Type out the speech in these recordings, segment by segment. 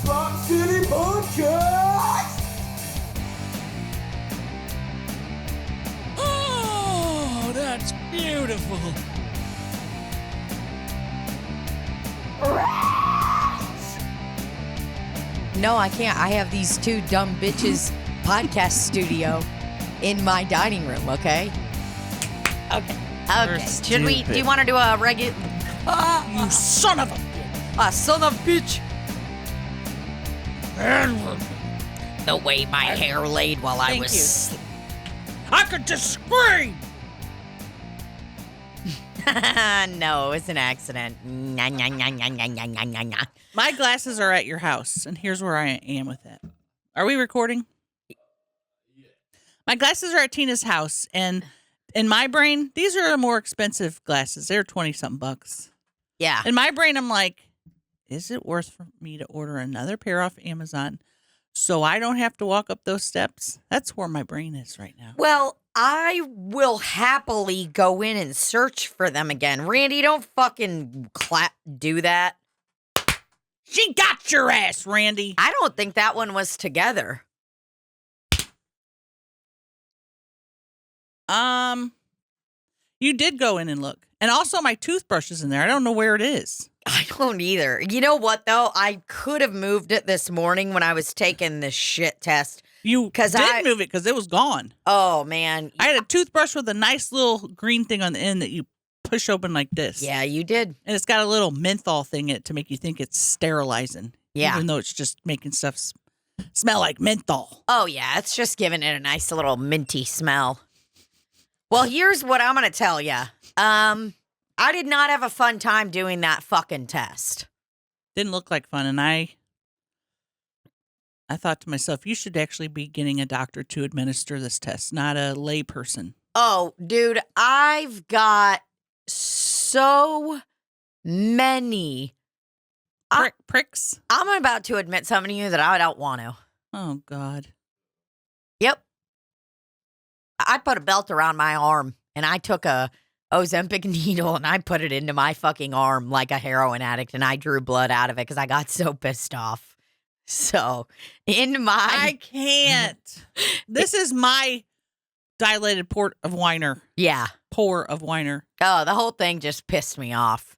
Slop City Podcast. Oh, that's beautiful. No, I can't. I have these two dumb bitches podcast studio in my dining room, okay? Okay. Should we, do you want to do a regular? You son of a bitch. Son of a bitch. The way my hair laid while I Thank was. you. I could just scream. No, it's an accident. Nya, nya, nya, nya, nya, nya, nya, nya, nya. My glasses are at your house, and here's where I am with that. Are we recording? My glasses are at Tina's house, and in my brain, these are more expensive glasses. They're 20-something bucks. Yeah. In my brain, I'm like, is it worth for me to order another pair off Amazon so I don't have to walk up those steps? That's where my brain is right now. Well, I will happily go in and search for them again. Randy, don't fucking do that. She got your ass, Randy. I don't think that one was together. You did go in and look. And also my toothbrush is in there. I don't know where it is. I don't either. You know what, though? I could have moved it this morning when I was taking the shit test. You did move it because it was gone. Oh, man. I had a toothbrush with a nice little green thing on the end that you push open like this. Yeah, you did. And it's got a little menthol thing in it to make you think it's sterilizing. Yeah. Even though it's just making stuff smell like menthol. Oh, yeah. It's just giving it a nice little minty smell. Well, here's what I'm going to tell you. I did not have a fun time doing that fucking test. Didn't look like fun. And I thought to myself, you should actually be getting a doctor to administer this test, not a lay person. Oh, dude, I've got so many Pricks? I'm about to admit something to you that I don't want to. Oh, God. Yep. I put a belt around my arm, and I took a Ozempic needle, and I put it into my fucking arm like a heroin addict, and I drew blood out of it because I got so pissed off. So, I can't. This is my dilated port of Weiner. Yeah. Pour of Weiner. Oh, the whole thing just pissed me off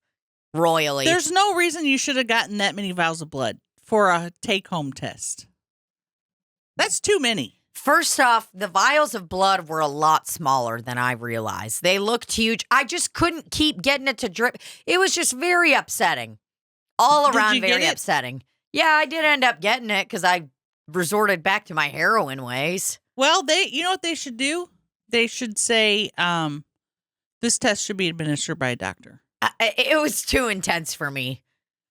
royally. There's no reason you should have gotten that many vials of blood for a take-home test. That's too many. First off, the vials of blood were a lot smaller than I realized. They looked huge. I just couldn't keep getting it to drip. It was just very upsetting. All around very upsetting. Yeah, I did end up getting it because I resorted back to my heroin ways. Well, you know what they should do? They should say, this test should be administered by a doctor. It was too intense for me.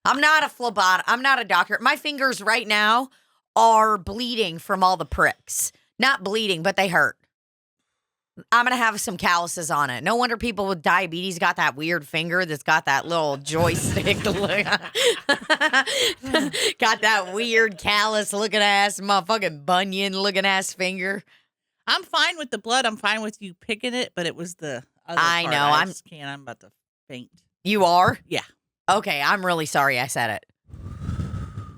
I'm not a phlebotomist. I'm not a doctor. My fingers right now are bleeding from all the pricks. Not bleeding, but they hurt. I'm going to have some calluses on it. No wonder people with diabetes got that weird finger that's got that little joystick. Got that weird callus looking ass, motherfucking bunion looking ass finger. I'm fine with the blood. I'm fine with you picking it, but it was the other I part. know. I'm about to faint. You are? Yeah. Okay, I'm really sorry I said it.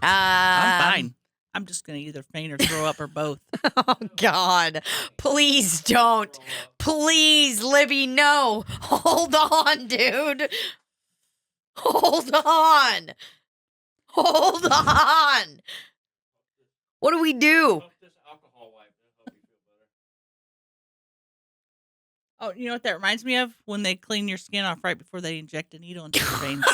I'm fine. I'm just going to either faint or throw up or both. Oh, God. Please don't. Please, Libbie, no. Hold on, dude. Hold on. Hold on. What do we do? Oh, you know what that reminds me of? When they clean your skin off right before they inject a needle into your veins.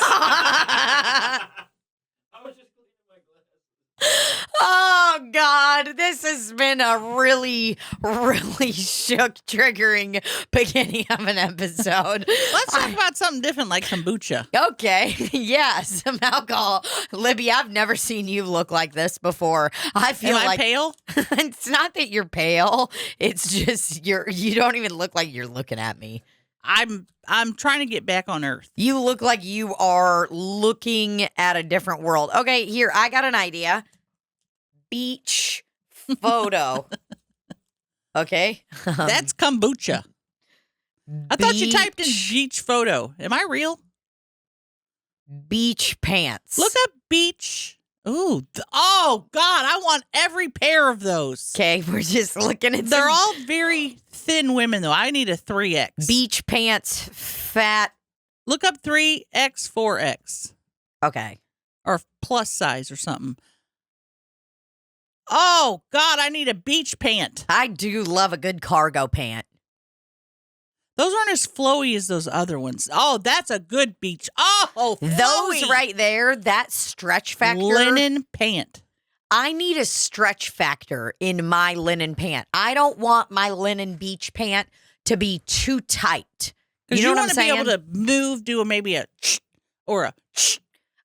Oh, God, this has been a really, really shook, triggering beginning of an episode. Let's talk about something different like kombucha. Okay, yeah, some alcohol. Libbie, I've never seen you look like this before. I feel Am I like pale? It's not that you're pale. It's just you don't even look like you're looking at me. I'm trying to get back on Earth. You look like you are looking at a different world. Okay, here, I got an idea. Beach photo. Okay? That's kombucha. I thought you typed in beach photo. Am I real? Beach pants. Look up beach Ooh. Oh, God. I want every pair of those. Okay, we're just looking at They're some all very thin women, though. I need a 3X. beach pants, fat. Look up 3X, 4X. Okay. Or plus size or something. Oh, God. I need a beach pant. I do love a good cargo pant. Those aren't as flowy as those other ones. Oh, that's a good beach. Oh, flowy. Those right there, that stretch factor. Linen pant. I need a stretch factor in my linen pant. I don't want my linen beach pant to be too tight. Because You know you what want I'm to be saying? able to move, do maybe a or a.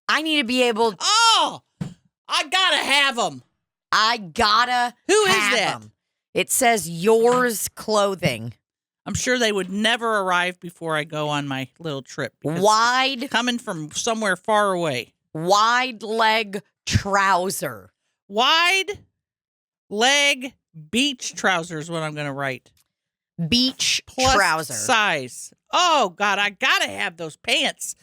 I need to be able. Oh, I gotta have them. I gotta. Who is have that? 'em. It says yours clothing. I'm sure they would never arrive before I go on my little trip. because Wide coming from somewhere far away. leg trouser. Wide leg beach trousers. What I'm going to write. Beach Plus trouser. size. Oh God, I gotta have those pants.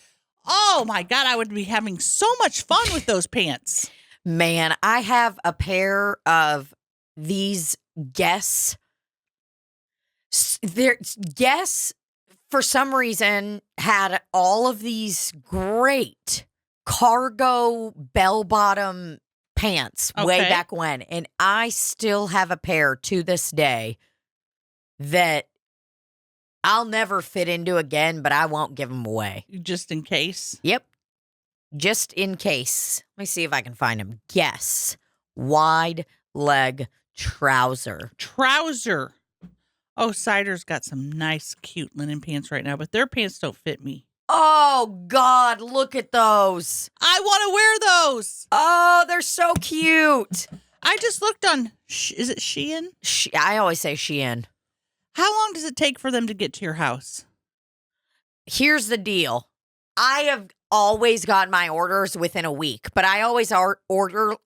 Oh my God, I would be having so much fun with those pants. Man, I have a pair of these Guess. Guess, for some reason, had all of these great cargo bell-bottom pants way Okay. back when. And I still have a pair to this day that I'll never fit into again, but I won't give them away. Just in case. Yep. Just in case. Let me see if I can find them. Guess. Wide leg trouser. Trouser. Oh, Cider's got some nice, cute linen pants right now, but their pants don't fit me. Oh, God, look at those. I want to wear those. Oh, they're so cute. I just looked on, is it Shein? I always say Shein. How long does it take for them to get to your house? Here's the deal. I have always got my orders within a week, but I always order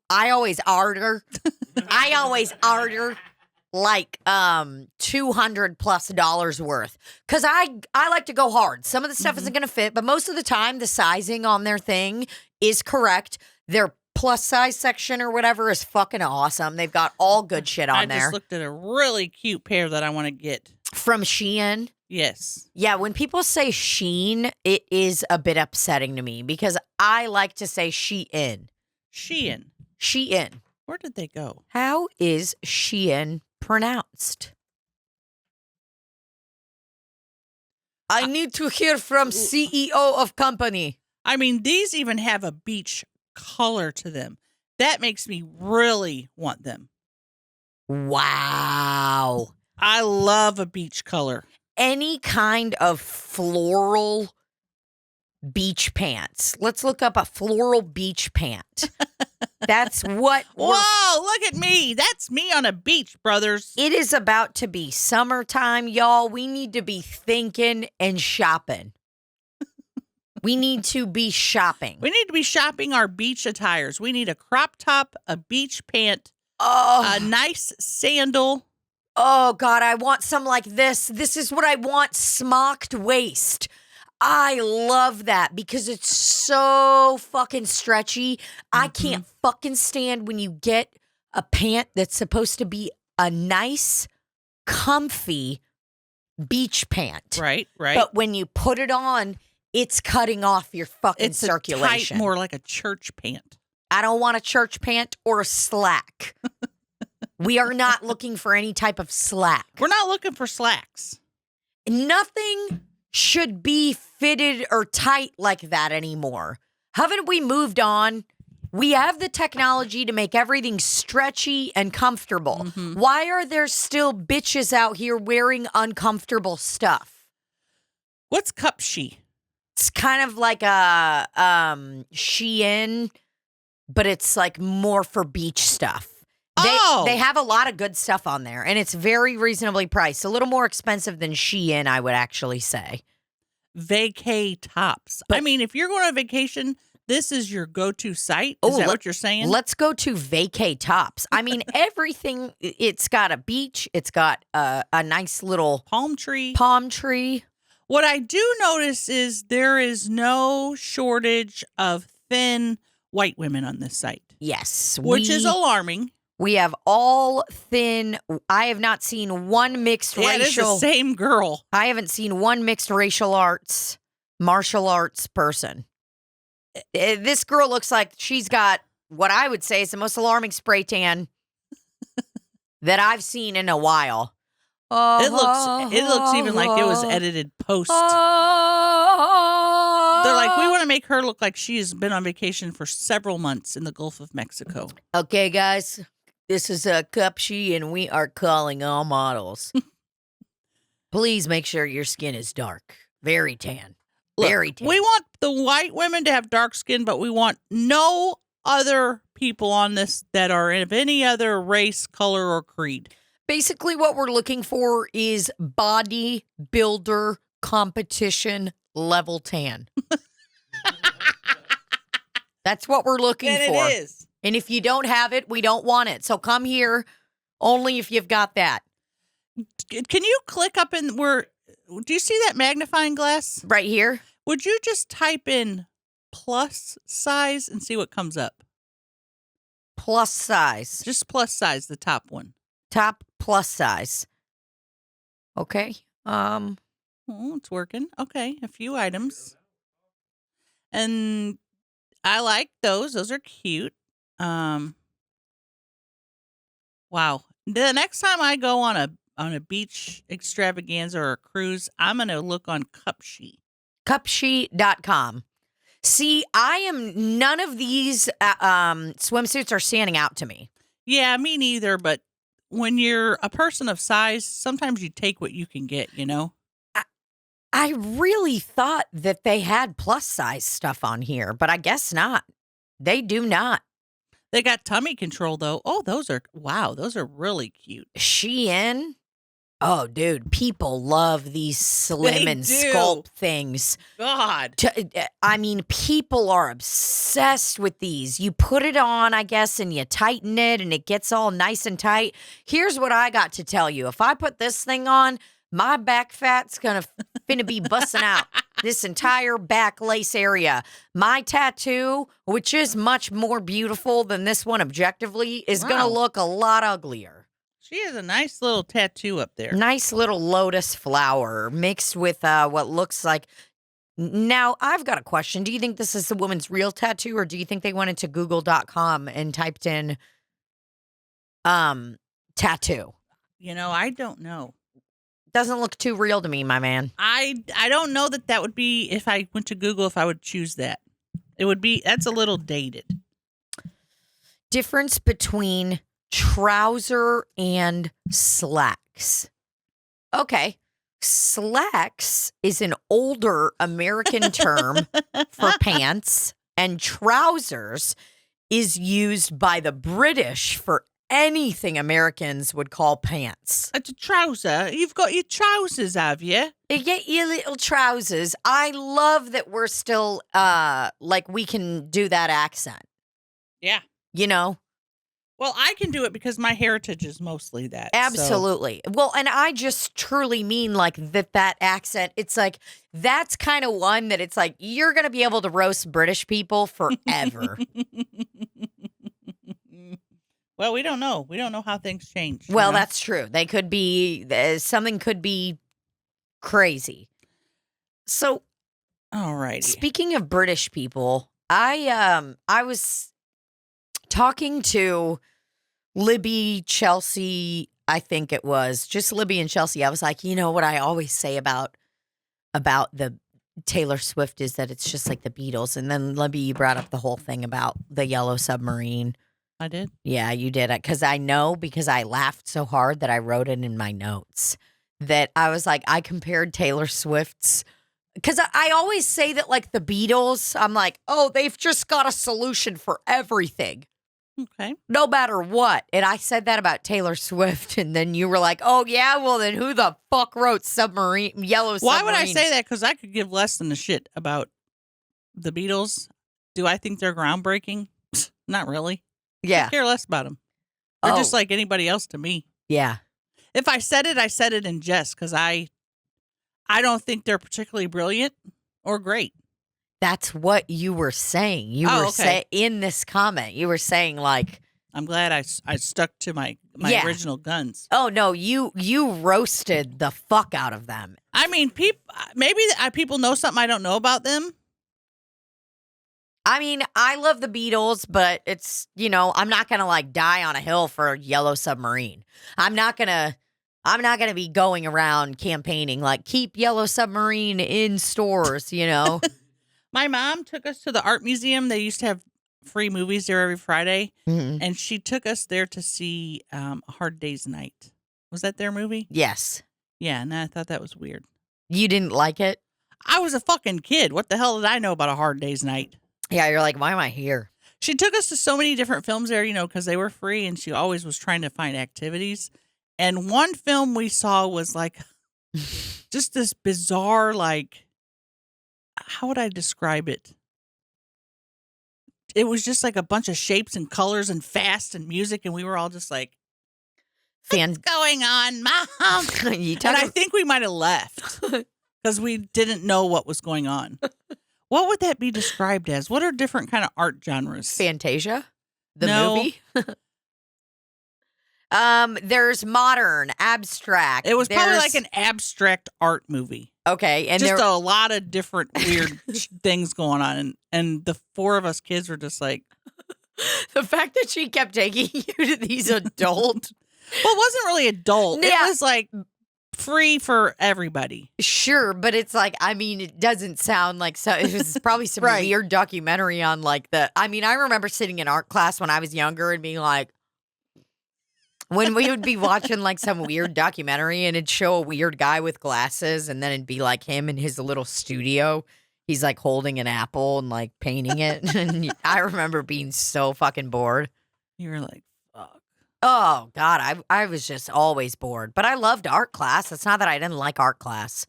like $200+ worth, because I like to go hard. Some of the stuff isn't going to fit, but most of the time the sizing on their thing is correct. Their plus size section or whatever is fucking awesome. They've got all good shit on I there. just looked at a really cute pair that I want to get. From Shein. Yes. Yeah, when people say Shein, it is a bit upsetting to me because I like to say Shein. Shein. Shein. Where did they go? How is Shein pronounced? I need to hear from CEO of company. I mean, these even have a beach color to them. That makes me really want them. Wow. I love a beach color. Any kind of floral beach pants. Let's look up a floral beach pant. That's what Whoa, look at me. That's me on a beach, brothers. it is about to be summertime, y'all. We need to be thinking and shopping. We need to be shopping. We need to be shopping our beach attires. We need a crop top, a beach pant, Oh, a nice sandal. oh God, I want some like this. This is what I want, smocked waist. I love that because it's so fucking stretchy. I can't fucking stand when you get a pant that's supposed to be a nice, comfy beach pant. Right. But when you put it on, it's cutting off your fucking It's circulation. a tight, more like a church pant. I don't want a church pant or a slack. We are not looking for any type of slack. We're not looking for slacks. Nothing should be fitted or tight like that anymore. Haven't we moved on? We have the technology to make everything stretchy and comfortable. Why are there still bitches out here wearing uncomfortable stuff? What's Cupshe? It's kind of like a Shein, but it's like more for beach stuff. They have a lot of good stuff on there, and it's very reasonably priced. A little more expensive than Shein, I would actually say. Vacay tops. I mean, if you're going on vacation, this is your go-to site. Is that what you're saying? Let's go to Vacay Tops. I mean, everything, it's got a beach. It's got a nice little palm tree. What I do notice is there is no shortage of thin white women on this site. Yes. Which is alarming. We have all thin. I have not seen one mixed racial. It is the same girl. I haven't seen one mixed martial arts person. This girl looks like she's got what I would say is the most alarming spray tan that I've seen in a while. It looks even like it was edited post. They're like, we want to make her look like she has been on vacation for several months in the Gulf of Mexico. Okay, guys. This is Cupshe, and we are calling all models. Please make sure your skin is dark. Very tan. Very tan. We want the white women to have dark skin, but we want no other people on this that are of any other race, color, or creed. Basically, what we're looking for is bodybuilder competition level tan. That's what we're looking for. It is. And if you don't have it, we don't want it. So come here only if you've got that. Can you click up in where, do you see that magnifying glass? Right here? Would you just type in plus size and see what comes up? Plus size. Just plus size, the top one. Top plus size. Okay. It's working. Okay, a few items. And I like those. Those are cute. Wow. The next time I go on a beach extravaganza or a cruise, I'm going to look on Cupshe. Cupshe.com. See, none of these swimsuits are standing out to me. Yeah, me neither, but when you're a person of size, sometimes you take what you can get, you know? I really thought that they had plus size stuff on here, but I guess not. They do not. They got tummy control, though. Oh, those are really cute. Shein. Oh, dude, people love these slim and sculpt things. God. I mean, people are obsessed with these. You put it on, I guess, and you tighten it, and it gets all nice and tight. Here's what I got to tell you. If I put this thing on, my back fat's finna be busting out this entire back lace area. My tattoo, which is much more beautiful than this one objectively, is gonna look a lot uglier. She has a nice little tattoo up there. Nice little lotus flower mixed with what looks like. Now, I've got a question. Do you think this is the woman's real tattoo, or do you think they went into google.com and typed in tattoo? You know, I don't know. Doesn't look too real to me, my man. I don't know that would be, if I went to Google, if I would choose that. It would be, that's a little dated. Difference between trouser and slacks. Okay. Slacks is an older American term for pants, and trousers is used by the British for anything Americans would call pants. It's a trouser. You've got your trousers, have you? You get your little trousers. I love that we're still, we can do that accent. Yeah. You know? Well, I can do it because my heritage is mostly that. Absolutely. So. Well, and I just truly mean that accent. It's like, that's kind of one that it's like, you're going to be able to roast British people forever. Well, we don't know. We don't know how things change. Well, that's true. They could be, something could be crazy. So, all right. Speaking of British people, I was talking to Libbie, Chelsea, I think it was, just Libbie and Chelsea. I was like, you know what I always say about the Taylor Swift is that it's just like the Beatles. And then Libbie, you brought up the whole thing about the Yellow Submarine. I did? Yeah, you did. Because I laughed so hard that I wrote it in my notes. That I was like, I compared Taylor Swift's, because I always say that like the Beatles, I'm like, oh, they've just got a solution for everything. Okay. No matter what. And I said that about Taylor Swift, and then you were like, oh, yeah, well, then who the fuck wrote Yellow Submarine? Why would I say that? Because I could give less than a shit about the Beatles. Do I think they're groundbreaking? Not really. Yeah. I care less about them. They're just like anybody else to me. Yeah. If I said it in jest, because I don't think they're particularly brilliant or great. That's what you were saying. You were saying in this comment, you were saying like, I'm glad I stuck to my original guns. Oh no, you roasted the fuck out of them. I mean, maybe people know something I don't know about them. I mean, I love the Beatles, but it's, I'm not going to like die on a hill for Yellow Submarine. I'm not going to be going around campaigning like keep Yellow Submarine in stores, My mom took us to the art museum. They used to have free movies there every Friday. Mm-hmm. And she took us there to see A Hard Day's Night. Was that their movie? Yes. Yeah, and I thought that was weird. You didn't like it? I was a fucking kid. What the hell did I know about A Hard Day's Night? Yeah, you're like, why am I here? She took us to so many different films there, because they were free, and she always was trying to find activities. And one film we saw was like just this bizarre, like, how would I describe it? It was just like a bunch of shapes and colors and fast and music, and we were all just like, what's going on, Mom? And I think we might have left because we didn't know what was going on. What would that be described as? What are different kind of art genres? Fantasia? The movie? There's modern, abstract. It was probably like an abstract art movie. Okay. And just a lot of different weird things going on. And the four of us kids were just like. The fact that she kept taking you to these adult. Well, it wasn't really adult. Yeah. It was like free for everybody. Sure, but it's like, I mean, it doesn't sound like so. It was probably some weird documentary on like I remember sitting in art class when I was younger and being like, when we would be watching like some weird documentary and it'd show a weird guy with glasses and then it'd be like him in his little studio. He's like holding an apple and like painting it. And I remember being so fucking bored. You were like, fuck. Oh, God, I was just always bored. But I loved art class. It's not that I didn't like art class.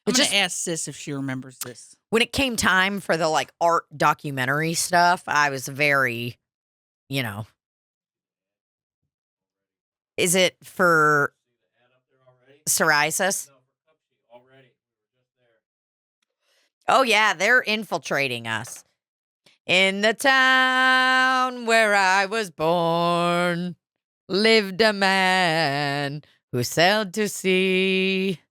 I'm going to ask Sis if she remembers this. When it came time for the like art documentary stuff, I was very, Is it for psoriasis? Oh, yeah, they're infiltrating us. In the town where I was born, lived a man who sailed to sea,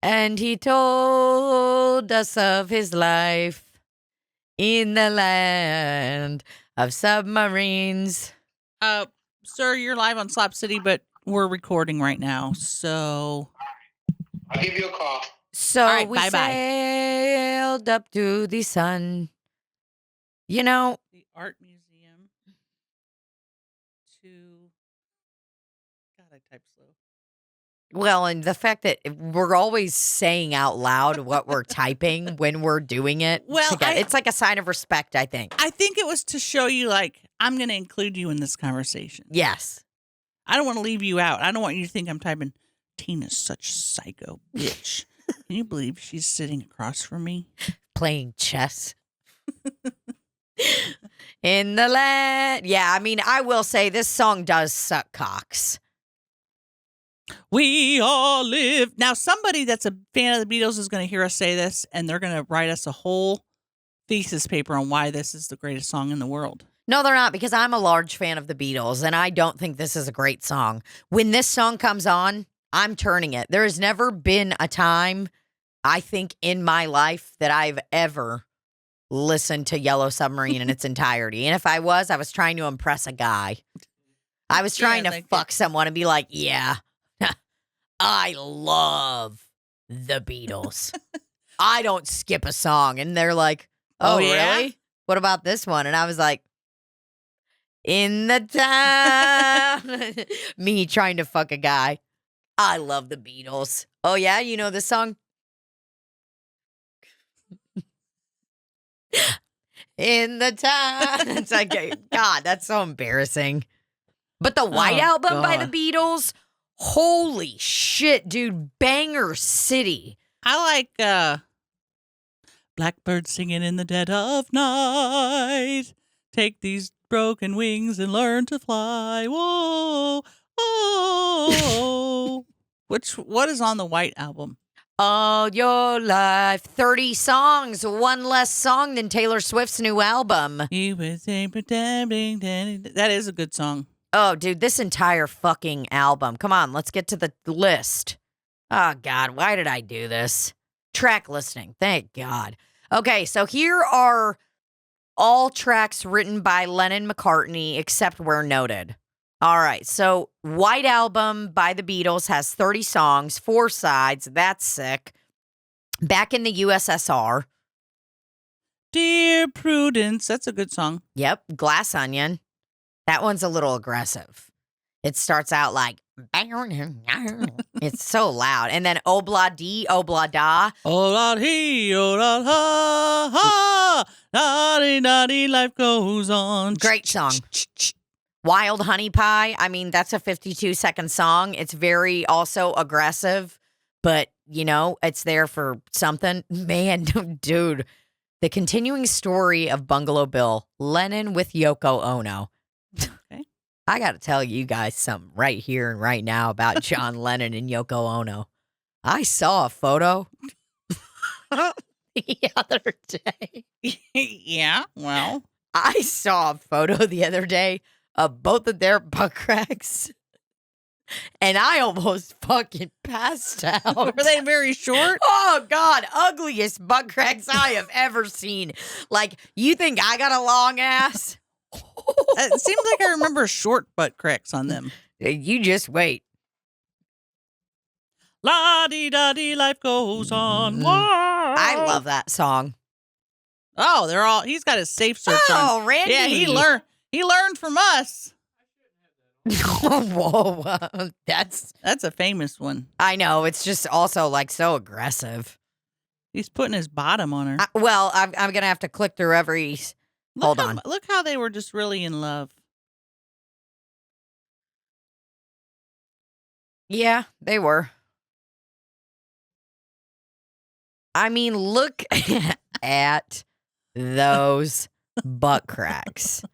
and he told us of his life in the land of submarines. Sir, you're live on Slop City, but we're recording right now, so I'll give you a call. So right, we sailed up to the sun. The art museum to. God, I type slow. Well, and the fact that we're always saying out loud what we're typing when we're doing it. Well, it's like a sign of respect, I think. I think it was to show you, like, I'm going to include you in this conversation. Yes. I don't want to leave you out. I don't want you to think I'm typing, Tina's such a psycho bitch. Can you believe she's sitting across from me? Playing chess. In the land. Yeah, I will say this song does suck cocks. We all live. Now, somebody that's a fan of the Beatles is going to hear us say this, and they're going to write us a whole thesis paper on why this is the greatest song in the world. No, they're not, because I'm a large fan of the Beatles, and I don't think this is a great song. When this song comes on, I'm turning it. There has never been a time, I think, in my life that I've ever listened to Yellow Submarine in its entirety. And if I was trying to impress a guy. I was trying to fuck someone and be like, yeah, I love the Beatles. I don't skip a song. And they're like, oh yeah? Really? What about this one? And I was like, in the town. Me trying to fuck a guy. I love the Beatles. Oh, yeah? You know this song? In the town. It's like, God, that's so embarrassing. But the White Album by the Beatles, holy shit, dude. Banger City. I like Blackbird singing in the dead of night. Take these broken wings and learn to fly. Whoa, whoa. What is on the White Album? All your life. 30 songs. One less song than Taylor Swift's new album. You would say pretending that is a good song. Oh, dude, this entire fucking album. Come on, let's get to the list. Oh, God, why did I do this? Track listing. Thank God. Okay, so here are all tracks written by Lennon-McCartney except where noted. All right, so White Album by the Beatles has 30 songs, 4 sides. That's sick. Back in the USSR. Dear Prudence. That's a good song. Yep, Glass Onion. That one's a little aggressive. It starts out like, it's so loud. And then Obla Dee, Obla Da. Obla Dee, Obla Ha, Ha, Naughty, naughty, life goes on. Great song. Wild Honey Pie. I mean, that's a 52-second song. It's very also aggressive, but, you know, it's there for something. Man, dude, the continuing story of Bungalow Bill, Lennon with Yoko Ono. Okay. I got to tell you guys something right here and right now about John Lennon and Yoko Ono. I saw a photo the other day. Yeah, well. I saw a photo the other day of both of their butt cracks, and I almost fucking passed out. Were they very short? Oh, God, ugliest butt cracks I have ever seen. Like, you think I got a long ass? It seems like I remember short butt cracks on them. You just wait. La-dee-da-dee, life goes on. I love that song. Oh, he's got his safe search on. Oh, Randy. Yeah, he learned from us. Whoa, that's a famous one. I know. It's just also like so aggressive. He's putting his bottom on her. I'm going to have to click through every... Hold on. Look how they were just really in love. Yeah, they were. I mean, look at those butt cracks.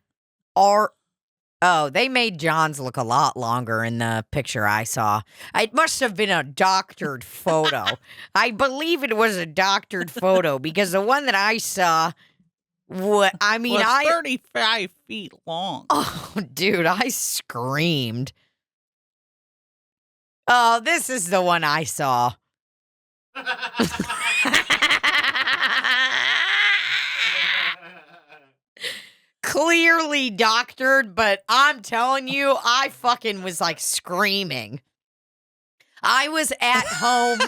They made John's look a lot longer in the picture I saw. It must have been a doctored photo. I believe it was a doctored photo because the one that I saw... What I mean, well, 35 feet long. Oh, dude, I screamed. Oh, this is the one I saw. Clearly doctored, but I'm telling you, I fucking was like screaming. I was at home.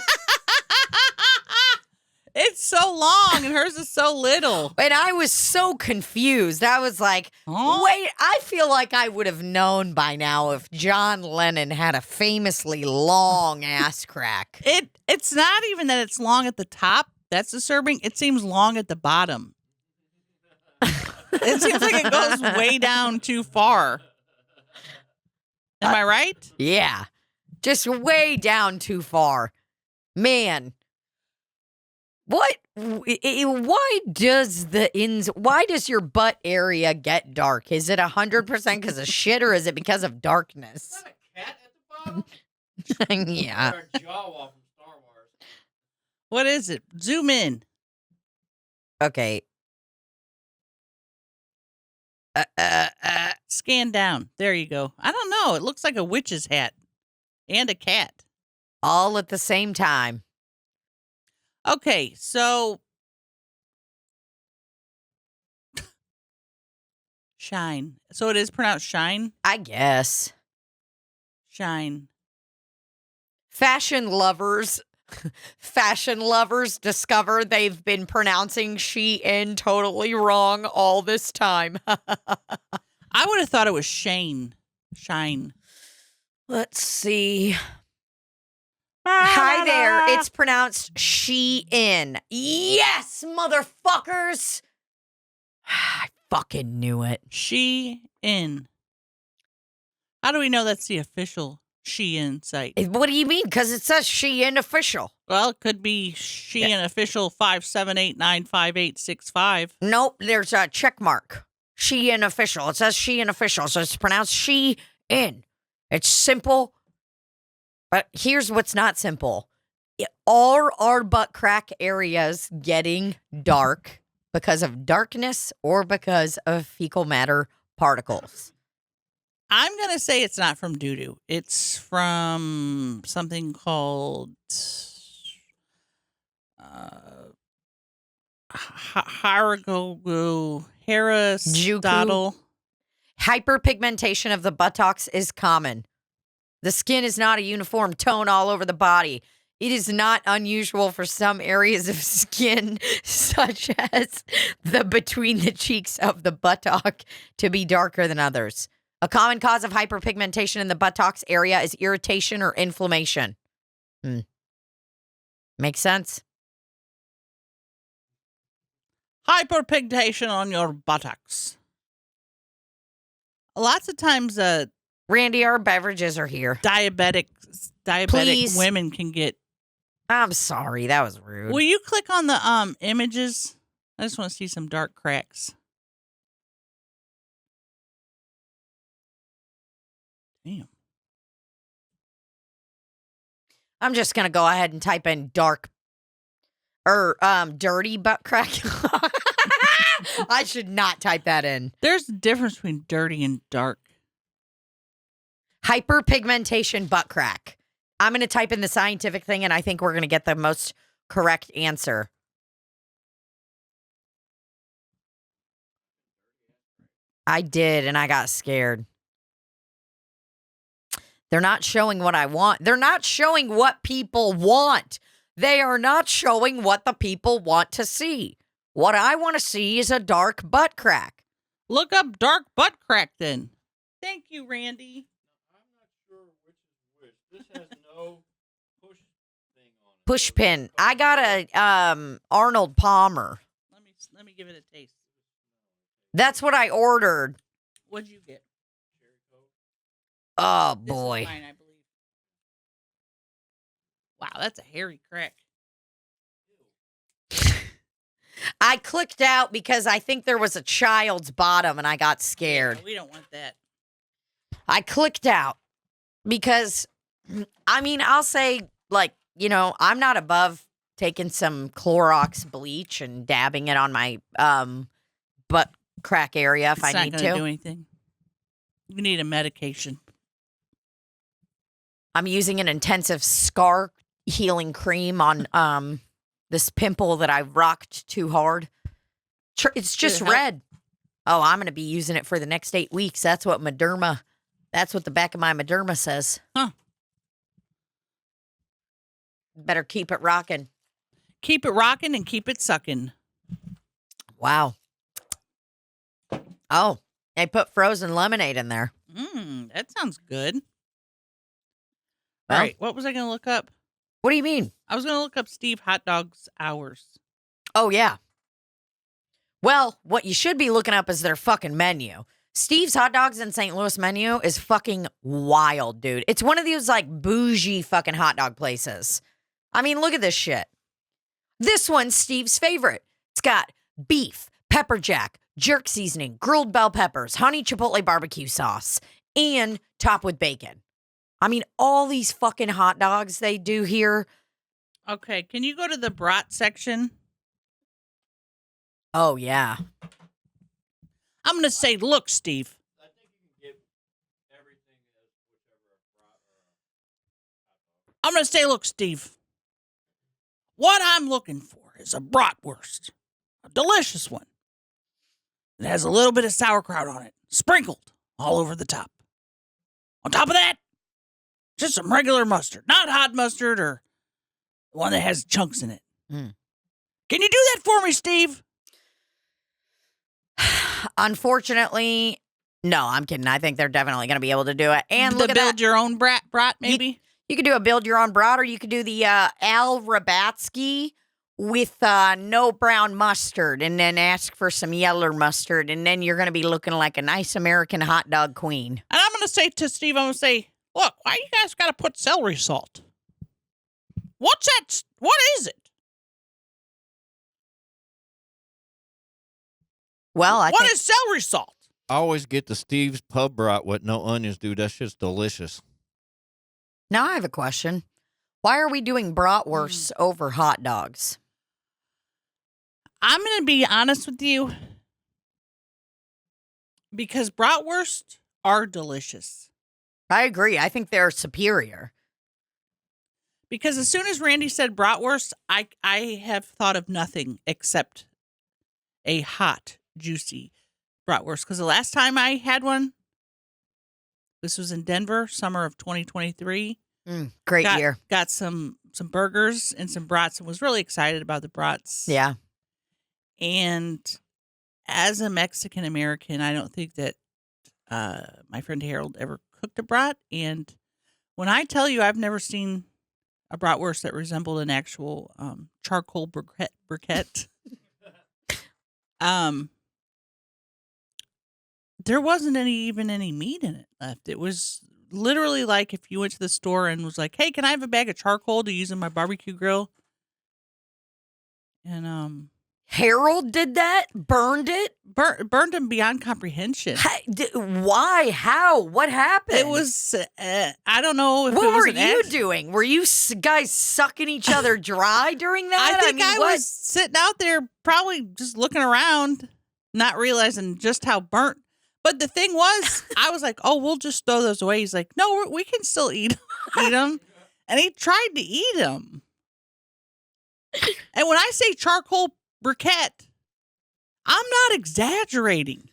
It's so long and hers is so little. And I was so confused. I was like, wait, I feel like I would have known by now if John Lennon had a famously long ass crack. It's not even that it's long at the top. That's disturbing. It seems long at the bottom. It seems like it goes way down too far. Am I right? Yeah. Just way down too far. Man. What? Why does your butt area get dark? Is it 100% because of shit or is it because of darkness? Is that a cat at the bottom? Yeah. Or a Jawa from Star Wars. What is it? Zoom in. Okay. Scan down. There you go. I don't know. It looks like a witch's hat and a cat. All at the same time. Okay, so shine. So it is pronounced shine? I guess. Shine. Fashion lovers discover they've been pronouncing Shein totally wrong all this time. I would have thought it was Shane. Shine. Let's see. Hi there. It's pronounced Shein. Yes, motherfuckers. I fucking knew it. Shein. How do we know that's the official Shein site? What do you mean? Because it says Shein official. Well, it could be Shein official 578-95865. Nope, there's a check mark. Shein official. It says Shein official, so it's pronounced Shein. It's simple. But here's what's not simple. Are our butt crack areas getting dark because of darkness or because of fecal matter particles? I'm going to say it's not from doo-doo. It's from something called Aristotle. Hyperpigmentation of the buttocks is common. The skin is not a uniform tone all over the body. It is not unusual for some areas of skin, such as the between the cheeks of the buttock, to be darker than others. A common cause of hyperpigmentation in the buttocks area is irritation or inflammation. Makes sense? Hyperpigmentation on your buttocks. Lots of times, Randy, our beverages are here. Diabetic Please. women can get. I'm sorry, that was rude. Will you click on the images? I just want to see some dark cracks. Damn. I'm just gonna go ahead and type in dark or dirty butt crack. I should not type that in. There's a difference between dirty and dark. Hyperpigmentation butt crack. I'm going to type in the scientific thing, and I think we're going to get the most correct answer. I did, and I got scared. They're not showing what I want. They're not showing what people want. They are not showing what the people want to see. What I want to see is a dark butt crack. Look up dark butt crack then. Thank you, Randy. I'm not sure which is which. This has no push thing on it. Push pin. I got a Arnold Palmer. Let me give it a taste. That's what I ordered. What'd you get? Oh, This is boy. mine, I believe. Wow, that's a hairy crack. I clicked out because I think there was a child's bottom and I got scared. Yeah, we don't want that. I clicked out because, I mean, I'll say, like, you know, I'm not above taking some Clorox bleach and dabbing it on my butt crack area if I need It's not going to to. do anything. You need a medication. I'm using an intensive scar healing cream on this pimple that I rocked too hard. It's just help? red. Oh, I'm going to be using it for the next 8 weeks. That's what the back of my Mederma says. Huh. Better keep it rocking. Keep it rocking and keep it sucking. Wow. Oh, they put frozen lemonade in there. That sounds good. Well, All right, what was I going to look up? What do you mean? I was going to look up Steve Hot Dog's hours. Oh, yeah. Well, what you should be looking up is their fucking menu. Steve's Hot Dogs in St. Louis menu is fucking wild, dude. It's one of those, like, bougie fucking hot dog places. I mean, look at this shit. This one's Steve's favorite. It's got beef, pepper jack, jerk seasoning, grilled bell peppers, honey chipotle barbecue sauce, and topped with bacon. I mean, all these fucking hot dogs they do here. Okay, can you go to the brat section? Oh, yeah. I'm going to say, look, Steve. I think you can get everything as whichever brat or I'm going to say, look, Steve. What I'm looking for is a bratwurst. A delicious one. It has a little bit of sauerkraut on it, sprinkled all over the top. On top of that, just some regular mustard. Not hot mustard or the one that has chunks in it. Mm. Can you do that for me, Steve? Unfortunately, no, I'm kidding. I think they're definitely going to be able to do it. And look The at build that. your own brat, maybe? You could do a build your own brat, or you could do the Al Rabatsky with no brown mustard, and then ask for some yellow mustard, and then you're going to be looking like a nice American hot dog queen. And I'm going to say to Steve, I'm going to say, look, why you guys got to put celery salt? What's that? What is it? Well, What is celery salt? I always get the Steve's Pub Brat with no onions, dude. That shit's delicious. Now I have a question. Why are we doing bratwursts over hot dogs? I'm going to be honest with you. Because bratwurst are delicious. I agree. I think they're superior. Because as soon as Randy said bratwurst, I have thought of nothing except a hot, juicy bratwurst. Because the last time I had one, this was in Denver, summer of 2023. Great year. Got some burgers and some brats and was really excited about the brats. Yeah. And as a Mexican American, I don't think that my friend Harold ever cooked a brat. And when I tell you I've never seen a bratwurst that resembled an actual charcoal briquette, there wasn't even any meat in it left. It was literally like if you went to the store and was like, "Hey, can I have a bag of charcoal to use in my barbecue grill?" And Harold did that? Burned it? burned him beyond comprehension. Why? How? What happened? It was I don't know if what it was were you doing? Were you guys sucking each other dry during that? I think I was sitting out there probably just looking around, not realizing just how burnt. But the thing was, I was like, "Oh, we'll just throw those away." He's like, "No, we can still eat them," and he tried to eat them. And when I say charcoal briquette, I'm not exaggerating.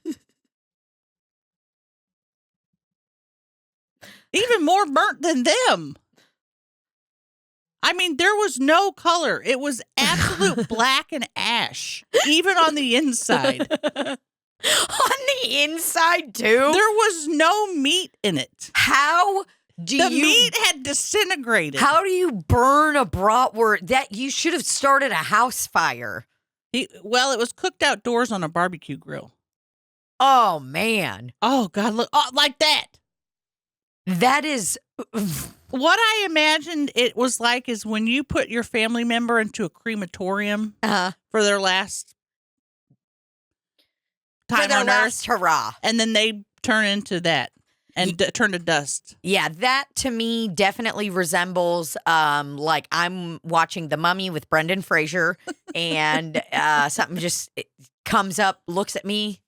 Even more burnt than them. I mean, there was no color. It was absolute black and ash, even on the inside. On the inside, too? There was no meat in it. How do the meat had disintegrated. How do you burn a bratwurst? That you should have started a house fire. Well, it was cooked outdoors on a barbecue grill. Oh, man. Oh, God, look. Oh, like that. That is... What I imagined it was like is when you put your family member into a crematorium for their last time on Earth. Hurrah. And then they turn into that and turn to dust. Yeah, that to me definitely resembles like I'm watching The Mummy with Brendan Fraser and something just comes up, looks at me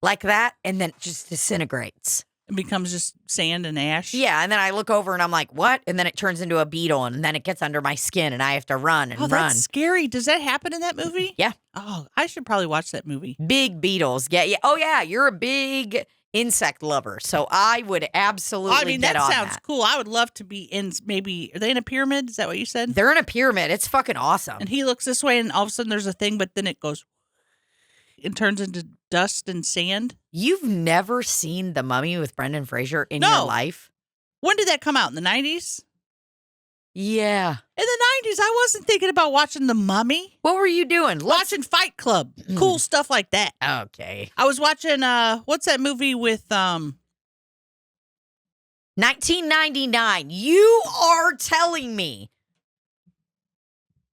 like that, and then it just disintegrates. It becomes just sand and ash. Yeah, and then I look over and I'm like, what? And then it turns into a beetle, and then it gets under my skin, and I have to run and run. That's scary. Does that happen in that movie? Yeah. Oh, I should probably watch that movie. Big beetles. Yeah, yeah. Oh, yeah, you're a big insect lover, so I would absolutely get on that. Sounds cool. I would love to be in, maybe, are they in a pyramid? Is that what you said? They're in a pyramid. It's fucking awesome. And he looks this way, and all of a sudden there's a thing, but then it goes, it turns into dust and sand. You've never seen The Mummy with Brendan Fraser in your life? When did that come out? In the 90s? Yeah. In the 90s, I wasn't thinking about watching The Mummy. What were you doing? Watching Fight Club. Cool stuff like that. Okay. I was watching, what's that movie with, 1999. You are telling me.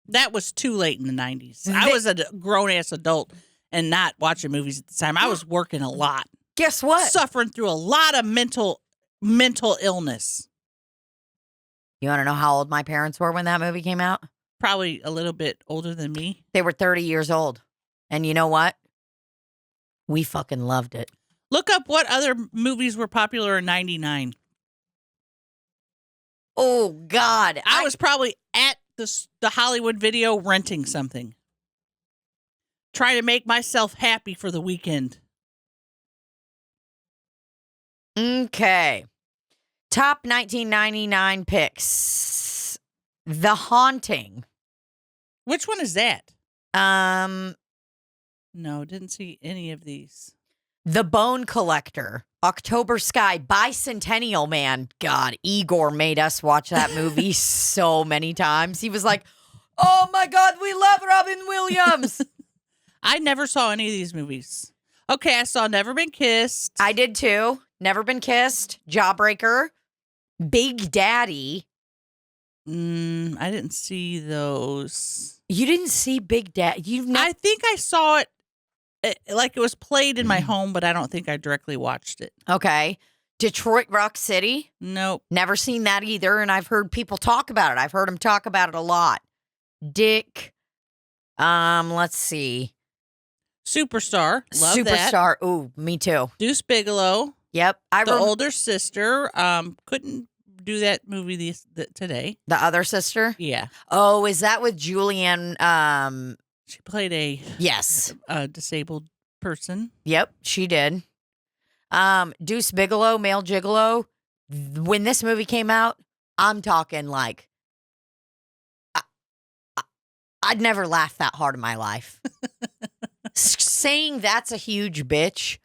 That was too late in the 90s. I was a grown-ass adult and not watching movies at the time. I was working a lot. Guess what? Suffering through a lot of mental illness. You want to know how old my parents were when that movie came out? Probably a little bit older than me. They were 30 years old. And you know what? We fucking loved it. Look up what other movies were popular in 99. Oh, God. I was probably at the Hollywood Video renting something. Trying to make myself happy for the weekend. Okay. Top 1999 picks. The Haunting. Which one is that? No, didn't see any of these. The Bone Collector. October Sky. Bicentennial Man. God, Igor made us watch that movie so many times. He was like, oh my God, we love Robin Williams. I never saw any of these movies. Okay, I saw Never Been Kissed. I did too. Never Been Kissed. Jawbreaker. Big Daddy. I didn't see those. You didn't see Big Daddy? I think I saw it like it was played in my home, but I don't think I directly watched it. Okay. Detroit Rock City. Nope. Never seen that either, and I've heard people talk about it. I've heard them talk about it a lot. Dick. Let's see. Superstar. Love Superstar. Ooh, me too. Deuce Bigelow. Yep. The older sister. Couldn't do that movie today. The other sister? Yeah. Oh, is that with Julianne? She played a disabled person. Yep, she did. Deuce Bigelow, male gigolo. When this movie came out, I'm talking like I'd never laughed that hard in my life. Saying that's a huge bitch.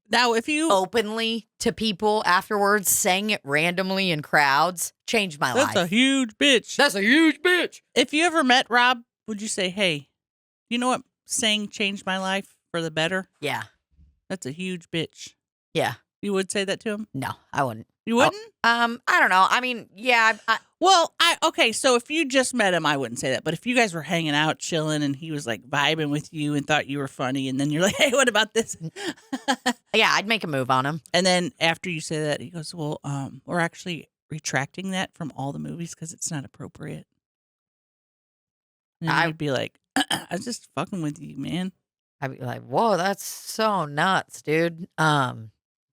Now, if you openly to people afterwards, saying it randomly in crowds, changed my life. That's a huge bitch. That's a huge bitch. If you ever met Rob, would you say, hey, you know what saying changed my life for the better? Yeah. That's a huge bitch. Yeah. You would say that to him? No, I wouldn't. You wouldn't? I don't know. I mean, yeah. Okay, so if you just met him, I wouldn't say that. But if you guys were hanging out, chilling, and he was like vibing with you and thought you were funny, and then you're like, hey, what about this? Yeah, I'd make a move on him. And then after you say that, he goes, well, we're actually retracting that from all the movies because it's not appropriate. And I'd be like, I was just fucking with you, man. I'd be like, whoa, that's so nuts, dude.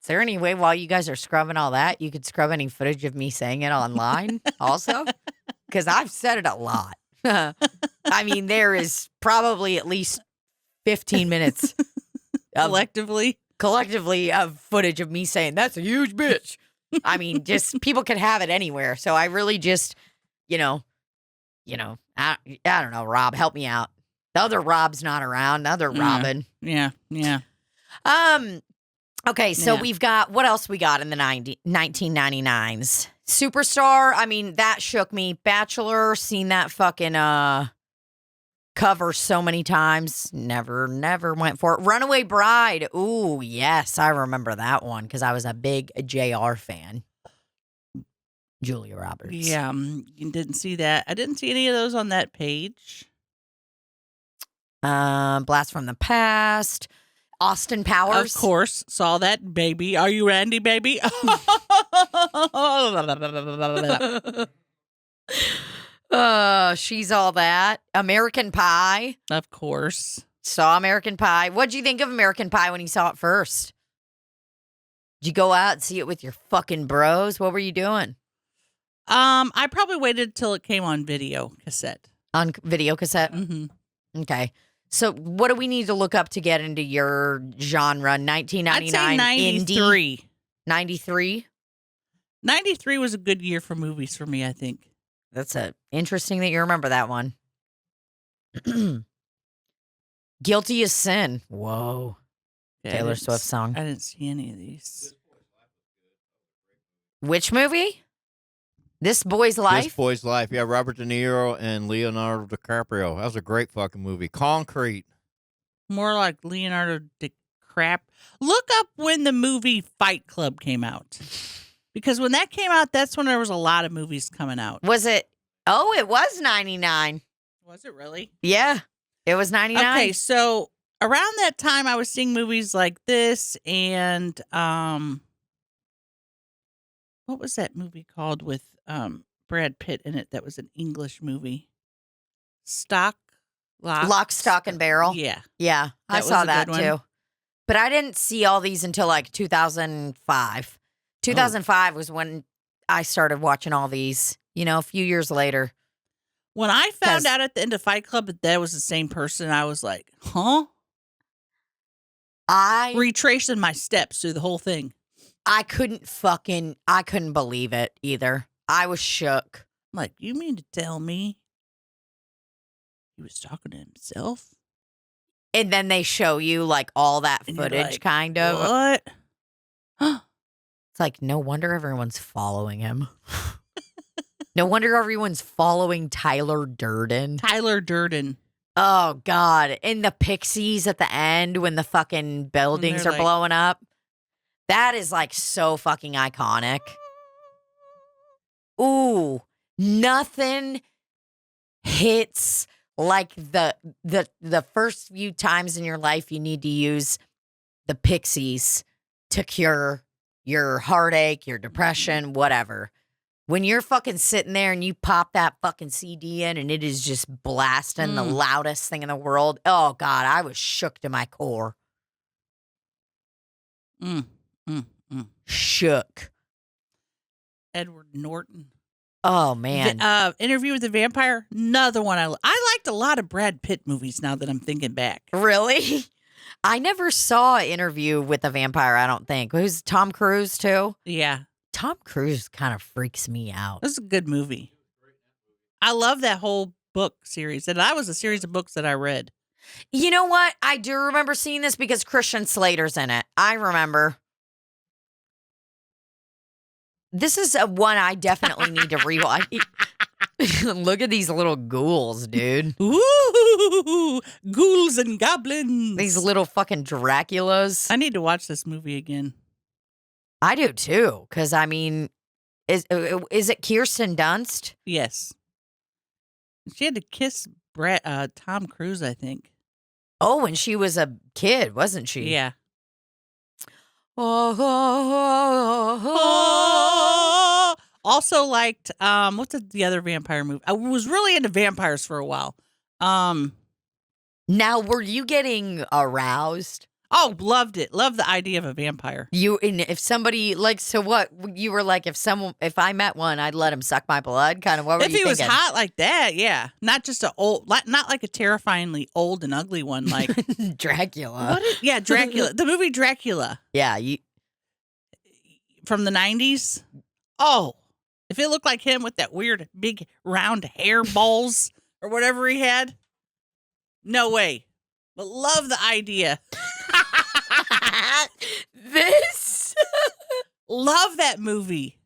Is there any way while you guys are scrubbing all that, you could scrub any footage of me saying it online also? Because I've said it a lot. I mean, there is probably at least 15 minutes collectively of footage of me saying, that's a huge bitch. I mean, just people could have it anywhere. So I really just, I don't know, Rob, help me out. The other Rob's not around. The other Robin. Yeah. Okay, so we've got, what else we got in the 1999s? Superstar, I mean, that shook me. Bachelor, seen that fucking cover so many times. Never went for it. Runaway Bride, ooh, yes, I remember that one because I was a big JR fan. Julia Roberts. Yeah, you didn't see that. I didn't see any of those on that page. Blast from the Past. Austin Powers. Of course. Saw that, baby. Are you Randy, baby? She's all that. American Pie. Of course. Saw American Pie. What'd you think of American Pie when you saw it first? Did you go out and see it with your fucking bros? What were you doing? I probably waited till it came on video cassette. On video cassette? Mm-hmm. Okay. So what do we need to look up to get into your genre? 1999 I'd say 93. Indie? 93? 93 was a good year for movies for me, I think. That's interesting that you remember that one. Guilty as Sin. Whoa. Yeah, Taylor Swift song. I didn't see any of these. Which movie? This Boy's Life? This Boy's Life. Yeah, Robert De Niro and Leonardo DiCaprio. That was a great fucking movie. Concrete. More like Leonardo DiCaprio. Look up when the movie Fight Club came out. Because when that came out, that's when there was a lot of movies coming out. Was it? Oh, it was 99. Was it really? Yeah, it was 99. Okay, so around that time, I was seeing movies like this and what was that movie called with Brad Pitt in it that was an English movie? Lock, Stock, and Barrel. Yeah. Yeah, I saw that too. But I didn't see all these until like 2005. 2005 was when I started watching all these, a few years later. When I found out at the end of Fight Club that that was the same person, I was like, huh? Retracing my steps through the whole thing. I couldn't believe it either. I was shook. I'm like, you mean to tell me he was talking to himself? And then they show you like all that And footage, like, kind of. What? It's like, no wonder everyone's following him. No wonder everyone's following Tyler Durden. Tyler Durden. Oh, God. And the Pixies at the end when the fucking buildings are blowing up. That is like so fucking iconic. Ooh, nothing hits like the first few times in your life you need to use the Pixies to cure your heartache, your depression, whatever. When you're fucking sitting there and you pop that fucking CD in and it is just blasting the loudest thing in the world. Oh, God, I was shook to my core. Shook. Edward Norton. Oh, man. Interview with the Vampire. Another one I liked a lot of Brad Pitt movies now that I'm thinking back. Really? I never saw an Interview with the Vampire, I don't think. Who's Tom Cruise, too? Yeah. Tom Cruise kind of freaks me out. This is a good movie. I love that whole book series. And that was a series of books that I read. You know what? I do remember seeing this because Christian Slater's in it. I remember. This is one I definitely need to rewatch. Look at these little ghouls, dude. Ooh, ghouls and goblins. These little fucking Draculas. I need to watch this movie again. I do too, because I mean, is it Kirsten Dunst? Yes. She had to kiss Tom Cruise, I think. Oh, when she was a kid, wasn't she? Yeah. Also liked what's the other vampire movie? I was really into vampires for a while. Now, were you getting aroused? Oh, loved it. Loved the idea of a vampire. And if somebody so what you were like, if I met one, I'd let him suck my blood. Kind of what were if you he thinking? was hot like that, yeah, not just not like a terrifyingly old and ugly one like Dracula. Dracula. The movie Dracula. Yeah, from the 90s. Oh, if it looked like him with that weird big round hair balls or whatever he had, no way. But love the idea. This love that movie.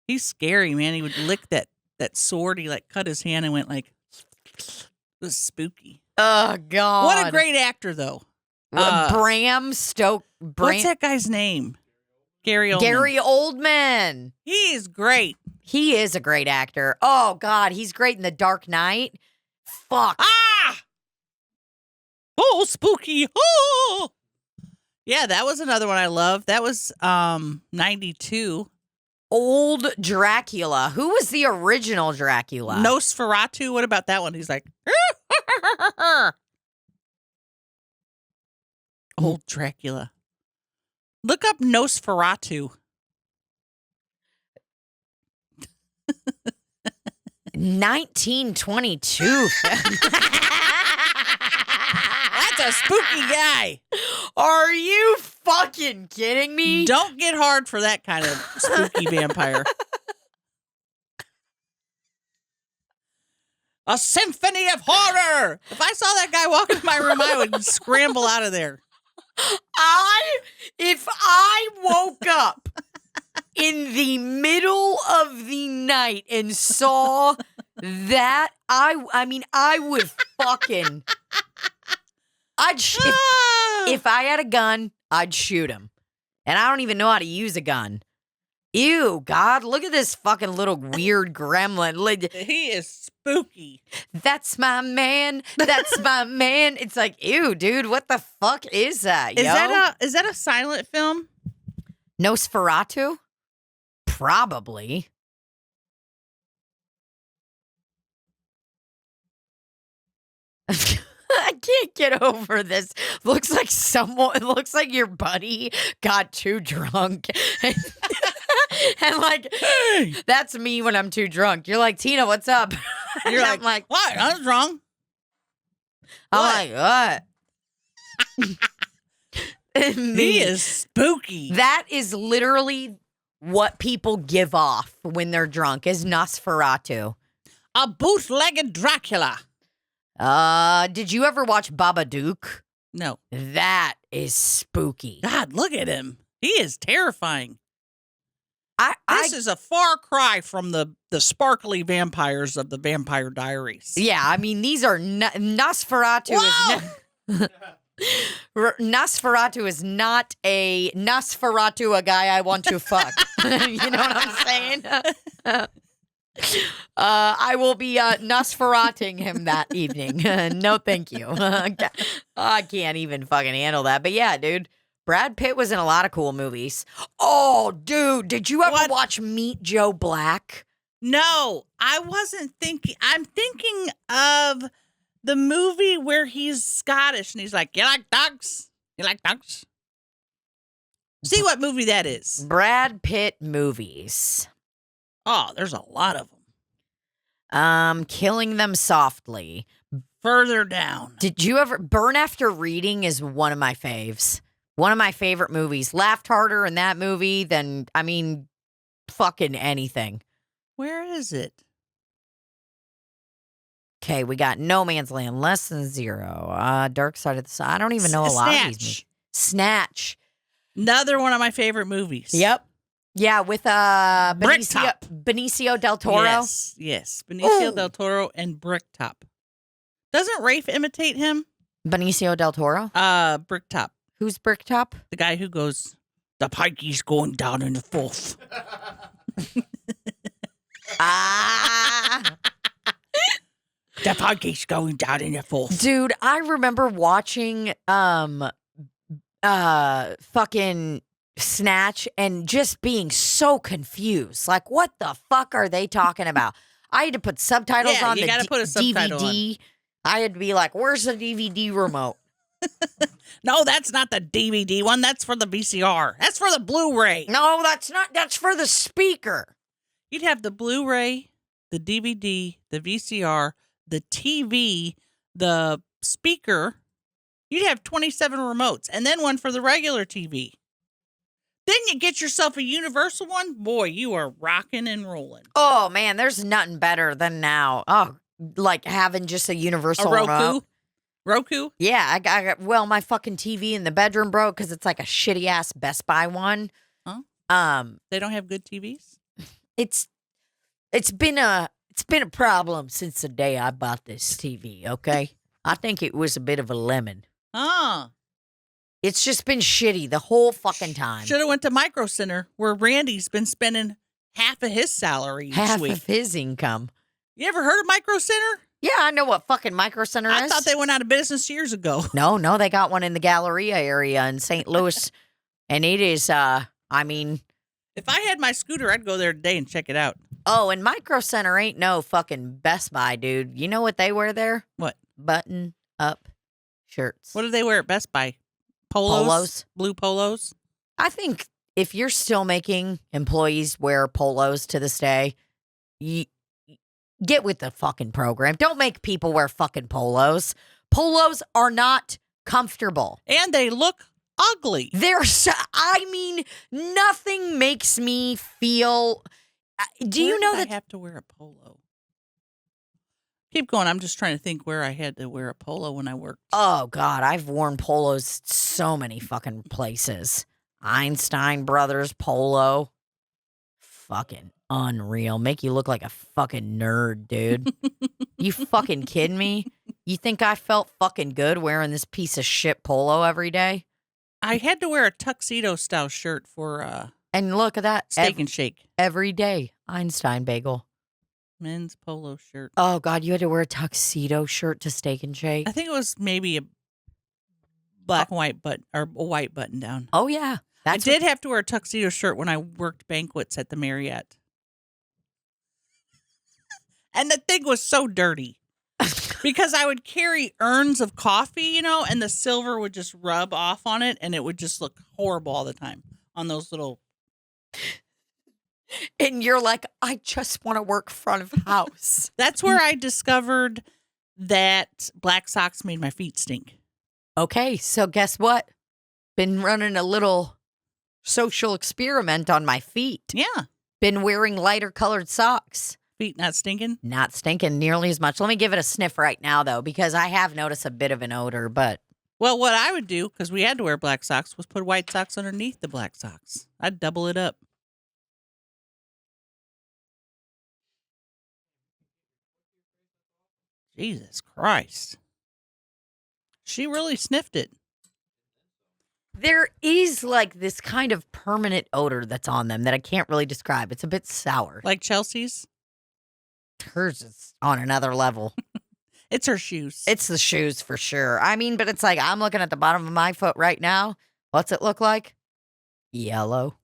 He's scary, man. He would lick that sword. He like cut his hand and went like, it was spooky. Oh God! What a great actor, though. Bram Stoker. What's that guy's name? Gary Oldman. Gary Oldman. He is great. He is a great actor. Oh God, he's great in The Dark Knight. Fuck. Ah! Oh, spooky. Oh! Yeah, that was another one I loved. That was 92. Old Dracula. Who was the original Dracula? Nosferatu. What about that one? He's like, old Dracula. Look up Nosferatu. 1922. That's a spooky guy. Are you fucking kidding me? Don't get hard for that kind of spooky vampire. A symphony of horror. If I saw that guy walk into my room, I would scramble out of there. If I woke up in the middle of the night and saw that, I would fucking, if I had a gun, I'd shoot him. And I don't even know how to use a gun. Ew, God, look at this fucking little weird gremlin. He is spooky. That's my man. That's my man. It's like, ew, dude, what the fuck is that, Is that a silent film? Nosferatu? Probably. I can't get over this. It looks like your buddy got too drunk. And like, hey, that's me when I'm too drunk. You're like, Tina, what's up? You're like, what? I was wrong. I'm like, what? He is spooky. That is literally what people give off when they're drunk is Nosferatu. A bootlegged Dracula. Did you ever watch Babadook? No. That is spooky. God, look at him. He is terrifying. This is a far cry from the sparkly vampires of the Vampire Diaries. Yeah, I mean, these are Nosferatu. Nosferatu is not a Nosferatu, a guy I want to fuck. You know what I'm saying? I will be Nosferating him that evening. No, thank you. I can't even fucking handle that. But yeah, dude, Brad Pitt was in a lot of cool movies. Oh, dude, did you ever watch Meet Joe Black? No, I wasn't thinking. I'm thinking of the movie where he's Scottish and he's like, "You like dogs? You like dogs?" See what movie that is. Brad Pitt movies. Oh, there's a lot of them. Killing Them Softly. Further down. Did you ever... Burn After Reading is one of my faves. One of my favorite movies. Laughed harder in that movie than, I mean, fucking anything. Where is it? Okay, we got No Man's Land, Less Than Zero, Dark Side of the Sun. I don't even know a lot of these movies. Snatch. Another one of my favorite movies. Yep. Yeah, with Benicio del Toro. Yes. Benicio del Toro and Bricktop. Doesn't Rafe imitate him? Benicio del Toro? Bricktop. Who's Bricktop? The guy who goes, "The pikey's going down in the fourth." The pikey's going down in the fourth. Dude, I remember watching fucking Snatch and just being so confused. Like, what the fuck are they talking about? I had to put subtitles on the gotta put a subtitle DVD. I had to be like, where's the DVD remote? No, that's not the DVD one. That's for the VCR. That's for the Blu-ray. No, that's not. That's for the speaker. You'd have the Blu-ray, the DVD, the VCR, the TV, the speaker. You'd have 27 remotes, and then one for the regular TV. Then you get yourself a universal one. Boy, you are rocking and rolling. Oh, man, there's nothing better than now. Oh, like having just a universal remote. Roku? Yeah, I got, well, my fucking TV in the bedroom broke because it's like a shitty ass Best Buy one. Huh? They don't have good TVs? It's been a problem since the day I bought this TV, okay? I think it was a bit of a lemon. Oh. It's just been shitty the whole fucking time. Should have went to Micro Center where Randy's been spending half of his salary each week. Of his income. You ever heard of Micro Center? Yeah, I know what fucking Micro Center is. I thought they went out of business years ago. No, they got one in the Galleria area in St. Louis. And it is, I mean... If I had my scooter, I'd go there today and check it out. Oh, and Micro Center ain't no fucking Best Buy, dude. You know what they wear there? What? Button-up shirts. What do they wear at Best Buy? Polos? Blue polos? I think if you're still making employees wear polos to this day, you get with the fucking program. Don't make people wear fucking polos. Polos are not comfortable. And they look ugly. I mean, nothing makes me feel... Do you know that... I have to wear a polo? Keep going. I'm just trying to think where I had to wear a polo when I worked. Oh, God. I've worn polos so many fucking places. Einstein Brothers polo. Fucking unreal. Make you look like a fucking nerd, dude. You fucking kidding me? You think I felt fucking good wearing this piece of shit polo every day? I had to wear a tuxedo-style shirt for and look at that. Steak and Shake. Every day. Einstein bagel. Men's polo shirt. Oh, God, you had to wear a tuxedo shirt to Steak and Shake? I think it was maybe a black and white or a white button down. Oh, yeah. I did have to wear a tuxedo shirt when I worked banquets at the Marriott. And the thing was so dirty. Because I would carry urns of coffee, and the silver would just rub off on it, and it would just look horrible all the time on those little... And you're like, I just want to work front of house. That's where I discovered that black socks made my feet stink. Okay, so guess what? Been running a little social experiment on my feet. Yeah. Been wearing lighter colored socks. Feet not stinking? Not stinking nearly as much. Let me give it a sniff right now, though, because I have noticed a bit of an odor, but... Well, what I would do, because we had to wear black socks, was put white socks underneath the black socks. I'd double it up. Jesus Christ. She really sniffed it. There is like this kind of permanent odor that's on them that I can't really describe. It's a bit sour. Like Chelsea's? Hers is on another level. It's her shoes. It's the shoes for sure. I mean, but it's like I'm looking at the bottom of my foot right now. What's it look like? Yellow.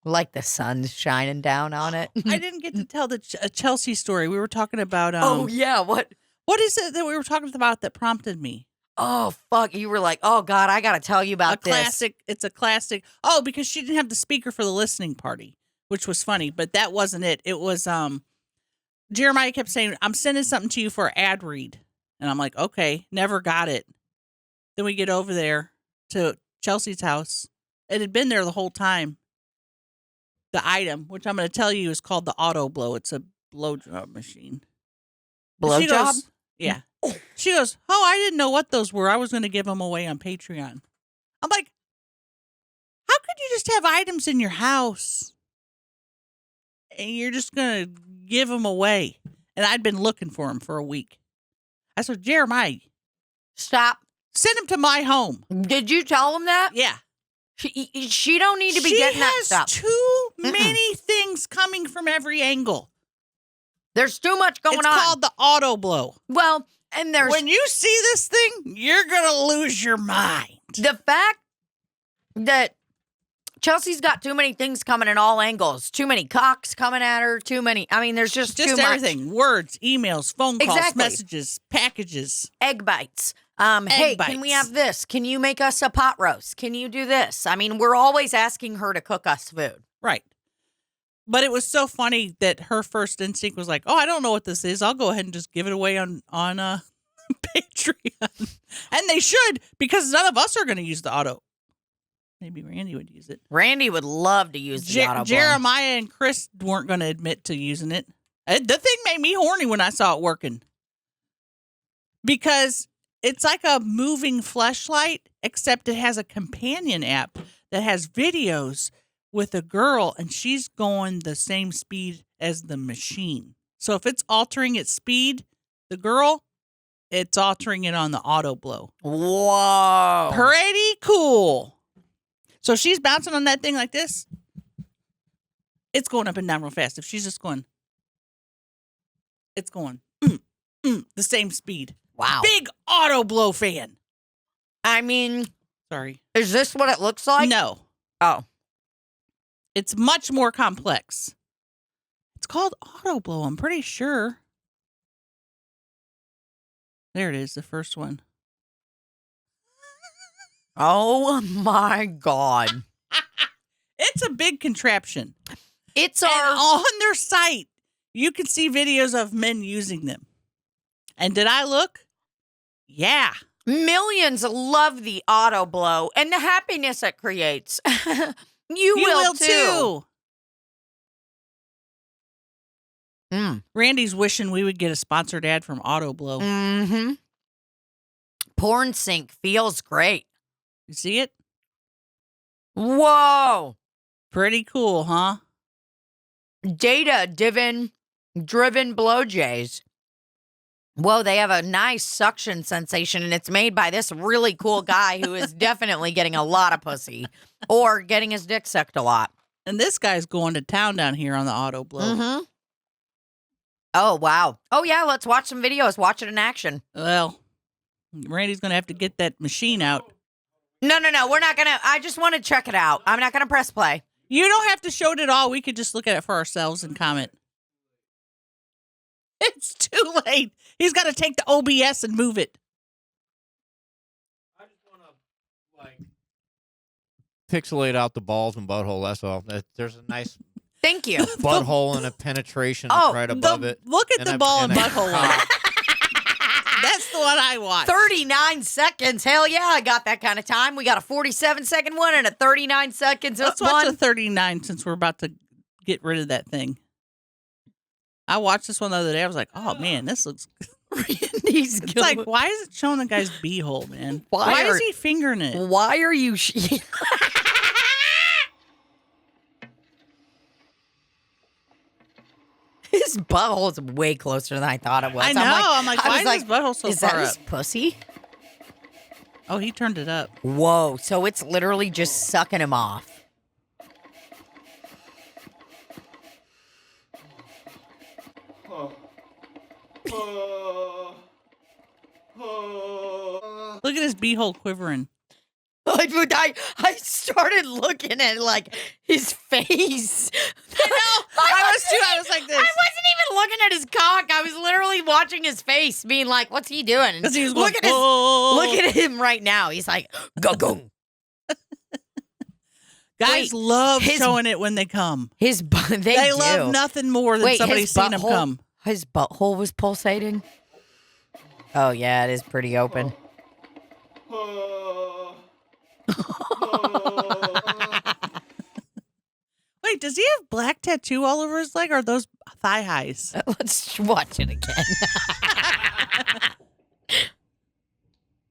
Like the sun's shining down on it. I didn't get to tell the Chelsea story. We were talking about. Oh, yeah. What is it that we were talking about that prompted me? Oh, fuck. You were like, oh, God, I got to tell you about this. Classic. It's a classic. Oh, because she didn't have the speaker for the listening party, which was funny, but that wasn't it. It was, Jeremiah kept saying, I'm sending something to you for an ad read. And I'm like, okay, never got it. Then we get over there to Chelsea's house. It had been there the whole time. The item, which I'm going to tell you, is called the Auto Blow. It's a blowjob machine. Blowjob? Yeah. She goes, oh, I didn't know what those were. I was going to give them away on Patreon. I'm like, how could you just have items in your house and you're just going to give them away? And I'd been looking for them for a week. I said, Jeremiah, stop. Send them to my home. Did you tell him that? Yeah. She don't need to be getting that stuff. She has too many things coming from every angle. There's too much going on. It's called the Auto Blow. Well, and there's... When you see this thing, you're going to lose your mind. The fact that Chelsea's got too many things coming in all angles. Too many cocks coming at her. Too many... I mean, there's just too much. Everything. Words, emails, phone calls, messages, packages. Egg bites. Hey, can we have this? Can you make us a pot roast? Can you do this? I mean, we're always asking her to cook us food. Right. But it was so funny that her first instinct was like, oh, I don't know what this is. I'll go ahead and just give it away on Patreon. And they should, because none of us are going to use the auto. Maybe Randy would use it. Randy would love to use the auto blow. Jeremiah and Chris weren't going to admit to using it. The thing made me horny when I saw it working. Because it's like a moving fleshlight, except it has a companion app that has videos with a girl, and she's going the same speed as the machine. So if it's altering its speed, the girl, it's altering it on the auto blow. Whoa. Pretty cool. So she's bouncing on that thing like this. It's going up and down real fast. If she's just going, it's going the same speed. Wow. Big auto blow fan. I mean, sorry. Is this what it looks like? No. Oh. It's much more complex. It's called auto blow, I'm pretty sure. There it is, the first one. Oh my God. It's a big contraption. It's on their site, you can see videos of men using them. And did I look? Yeah. Millions love the auto blow and the happiness it creates. You will too. Randy's wishing we would get a sponsored ad from Auto Blow. Mm-hmm. Porn sync feels great. You see it? Whoa. Pretty cool, huh? Data-driven blowjays. Whoa, they have a nice suction sensation, and it's made by this really cool guy who is definitely getting a lot of pussy or getting his dick sucked a lot. And this guy's going to town down here on the Auto Blow. Mm-hmm. Oh, wow. Oh, yeah, let's watch some videos. Watch it in action. Well, Randy's going to have to get that machine out. No, we're not going to. I just want to check it out. I'm not going to press play. You don't have to show it at all. We could just look at it for ourselves and comment. It's too late. He's got to take the OBS and move it. I just want to, like, pixelate out the balls and butthole. That's all. There's a nice Thank you. butthole and a penetration right above it. Look at the ball and butthole one. That's the one I watched. 39 seconds. Hell yeah, I got that kind of time. We got a 47-second one and a 39 seconds Let's one. watch the 39 since we're about to get rid of that thing. I watched this one the other day. I was like, oh, man, this looks... It's like, why is it showing the guy's beehole, man? Why is he fingering it? Why are you... His butthole is way closer than I thought it was. I know. I'm like, why is his butthole so is far that up? his pussy? Oh, he turned it up. Whoa. So it's literally just sucking him off. Look at his beehole quivering. I started looking at like his face. I know. I was too. I was like this. I wasn't even looking at his cock. I was literally watching his face, being like, "What's he doing?" Because he was going, look at him right now. He's like, "Go." Guys love showing it when they come. They love nothing more than somebody seeing them come. His butthole was pulsating. Oh yeah, it is pretty open. Wait, does he have black tattoo all over his leg, or are those thigh highs? Let's watch it again.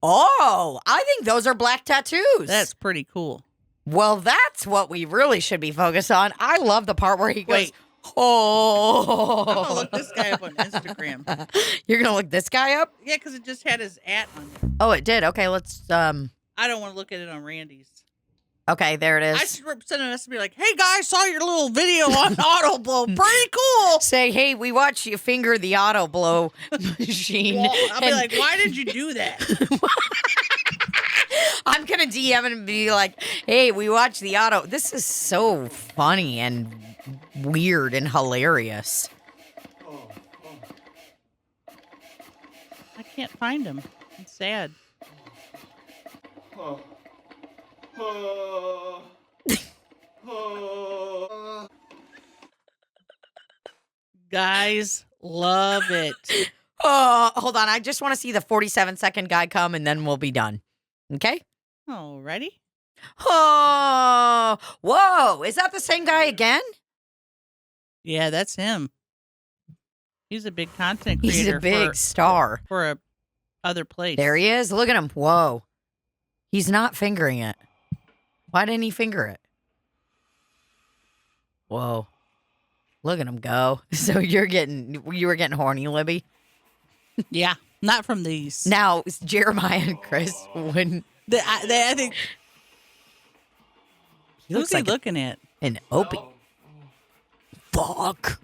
Oh, I think those are black tattoos. That's pretty cool. Well, that's what we really should be focused on. I love the part where he goes, oh. I'm going to look this guy up on Instagram. You're going to look this guy up? Yeah, because it just had his @ on it. Oh, it did. Okay, let's... I don't want to look at it on Randy's. Okay, there it is. I should send a message to be like, hey, guys, saw your little video on auto blow. Pretty cool. Say, hey, we watched you finger the auto blow machine. Well, I'll be like, why did you do that? I'm going to DM and be like, hey, we watched the auto. This is so funny and weird and hilarious. I can't find him. It's sad. Guys love it. Hold on. I just want to see the 47-second guy come, and then we'll be done. Okay? Oh, ready? Oh, whoa. Is that the same guy again? Yeah, that's him. He's a big content creator. He's a big star. For a other place. There he is. Look at him. Whoa. He's not fingering it. Why didn't he finger it? Whoa. Look at him go. So you were getting horny, Libbie? Yeah, not from these. Now, Jeremiah and Chris wouldn't. I think. Who's he looking at? An Opie. Fuck.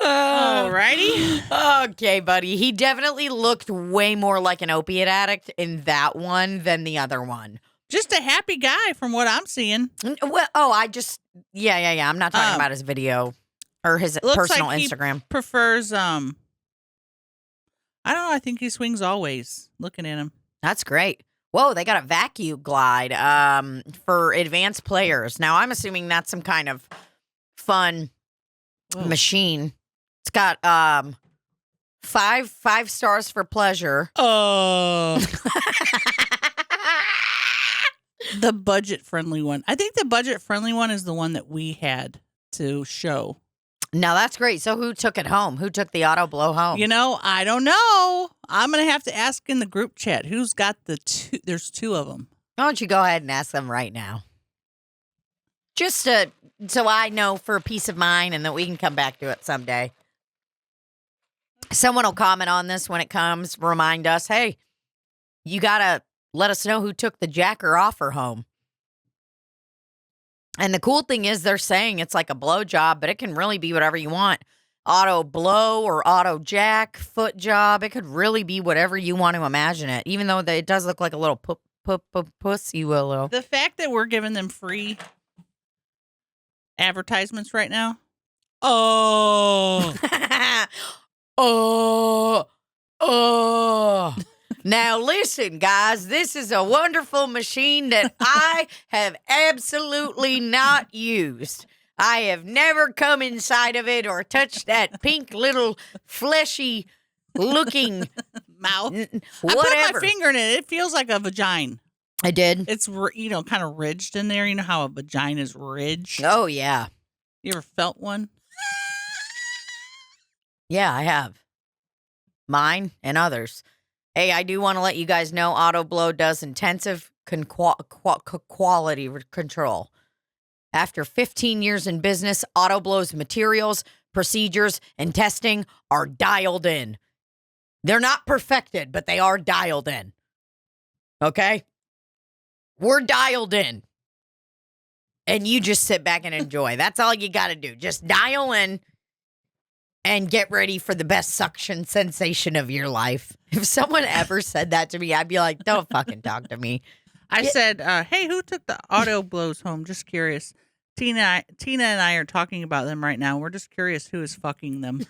Alrighty. Okay, buddy. He definitely looked way more like an opiate addict in that one than the other one. Just a happy guy from what I'm seeing. Well, yeah. I'm not talking about his video or his personal Instagram. He prefers, I don't know. I think he swings always. Looking at him. That's great. Whoa, they got a vacuum glide for advanced players. Now, I'm assuming that's some kind of fun machine. It's got 5 stars for pleasure. The budget-friendly one. I think the budget-friendly one is the one that we had to show. Now, that's great. So who took it home? Who took the auto blow home? You know, I don't know. I'm going to have to ask in the group chat. Who's got the 2? There's 2 of them. Why don't you go ahead and ask them right now? Just so I know for peace of mind and that we can come back to it someday. Someone will comment on this when it comes. Remind us, hey, you got to let us know who took the jacker offer home. And the cool thing is they're saying it's like a blow job, but it can really be whatever you want. Auto blow or auto jack, foot job. It could really be whatever you want to imagine it, even though it does look like a little pussy willow. The fact that we're giving them free advertisements right now. Now listen, guys, this is a wonderful machine that I have absolutely not used. I have never come inside of it or touched that pink little fleshy looking mouth. Whatever. I put my finger in it. It feels like a vagina. I did. It's, kind of ridged in there. You know how a vagina is ridged? Oh, yeah. You ever felt one? Yeah, I have. Mine and others. Hey, I do want to let you guys know Auto Blow does intensive quality control. After 15 years in business, Auto Blow's materials, procedures, and testing are dialed in. They're not perfected, but they are dialed in. Okay? We're dialed in. and you just sit back and enjoy. That's all you got to do. Just dial in and get ready for the best suction sensation of your life. If someone ever said that to me, I'd be like, don't fucking talk to me. I said, hey, who took the auto blows home? Just curious. Tina and I are talking about them right now. We're just curious who is fucking them.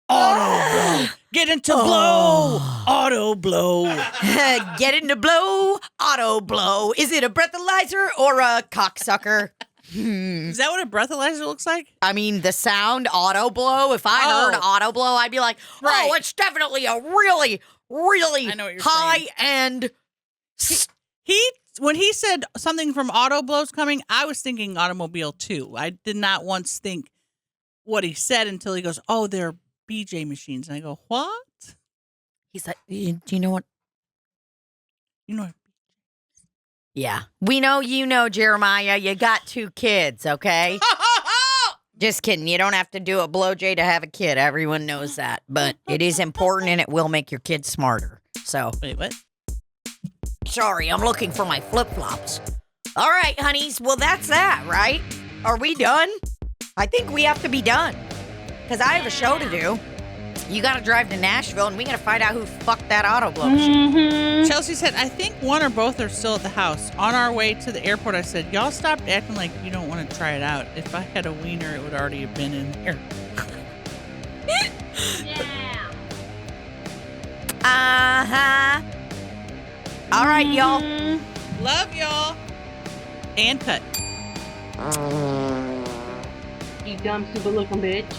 Auto blow. Get into blow. Auto blow. Get into blow. Auto blow. Is it a breathalyzer or a cocksucker? Is that what a breathalyzer looks like? I mean, the sound auto blow. If I heard auto blow, I'd be like, oh, it's definitely a really, really high end. When he said something from auto blows coming, I was thinking automobile too. I did not once think what he said until he goes, oh, they're BJ machines. And I go, what? He's like, do you know what? You know. Yeah. We know you know, Jeremiah. You got 2 kids, okay? Just kidding. You don't have to do a blow J to have a kid. Everyone knows that. But it is important and it will make your kids smarter. So. Wait, what? Sorry, I'm looking for my flip-flops. All right, honeys. Well, that's that, right? Are we done? I think we have to be done. Because I have a show to do. You got to drive to Nashville, and we got to find out who fucked that auto blow machine. Chelsea said, I think one or both are still at the house. On our way to the airport, I said, y'all stopped acting like you don't want to try it out. If I had a wiener, it would already have been in there. Yeah. Uh-huh. All right, y'all. Love y'all. And cut. You dumb, stupid looking bitch.